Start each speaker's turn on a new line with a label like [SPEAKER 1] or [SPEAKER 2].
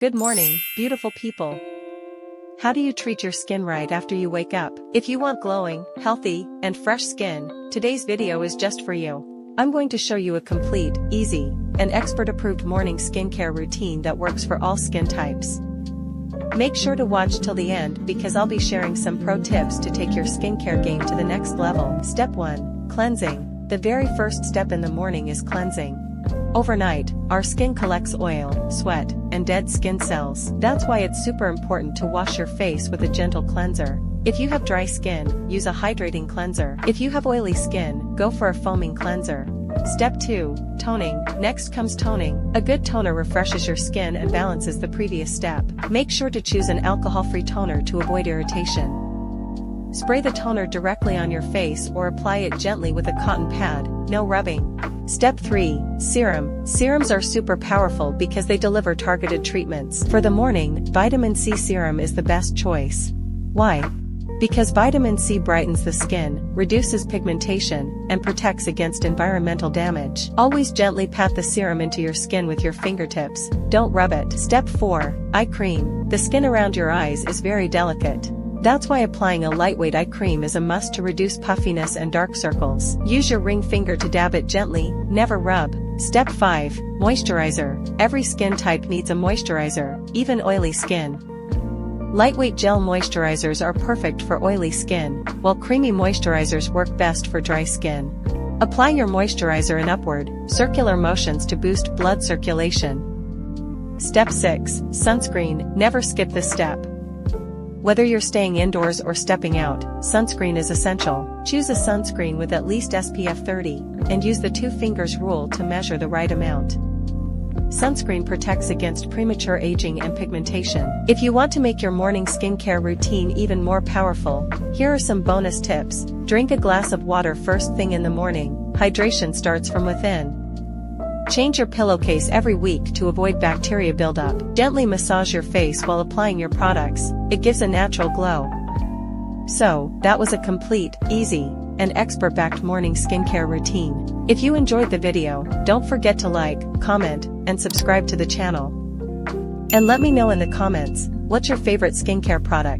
[SPEAKER 1] Good morning, beautiful people. How do you treat your skin right after you wake up? If you want glowing, healthy, and fresh skin, today's video is just for you. I'm going to show you a complete, easy, and expert-approved morning skincare routine that works for all skin types. Make sure to watch till the end because I'll be sharing some pro tips to take your skincare game to the next level. Step 1. Cleansing. The very first step in the morning is cleansing. Overnight, our skin collects oil, sweat, and dead skin cells. That's why it's super important to wash your face with a gentle cleanser. If you have dry skin, use a hydrating cleanser. If you have oily skin, go for a foaming cleanser. Step 2. Toning. Next comes toning. A good toner refreshes your skin and balances the previous step. Make sure to choose an alcohol-free toner to avoid irritation. Spray the toner directly on your face or apply it gently with a cotton pad, no rubbing. Step 3. Serum. Serums are super powerful because they deliver targeted treatments. For the morning, vitamin C serum is the best choice. Why? Because vitamin C brightens the skin, reduces pigmentation, and protects against environmental damage. Always gently pat the serum into your skin with your fingertips, don't rub it. Step 4. Eye cream. The skin around your eyes is very delicate. That's why applying a lightweight eye cream is a must to reduce puffiness and dark circles. Use your ring finger to dab it gently, never rub. Step 5. Moisturizer. Every skin type needs a moisturizer, even oily skin. Lightweight gel moisturizers are perfect for oily skin, while creamy moisturizers work best for dry skin. Apply your moisturizer in upward, circular motions to boost blood circulation. Step 6. Sunscreen. Never skip this step. Whether you're staying indoors or stepping out, sunscreen is essential. Choose a sunscreen with at least SPF 30, and use the 2 fingers rule to measure the right amount. Sunscreen protects against premature aging and pigmentation. If you want to make your morning skincare routine even more powerful, here are some bonus tips. Drink a glass of water first thing in the morning. Hydration starts from within. Change your pillowcase every week to avoid bacteria buildup. Gently massage your face while applying your products. It gives a natural glow. So, that was a complete, easy, and expert-backed morning skincare routine. If you enjoyed the video, don't forget to like, comment, and subscribe to the channel. And let me know in the comments, what's your favorite skincare product?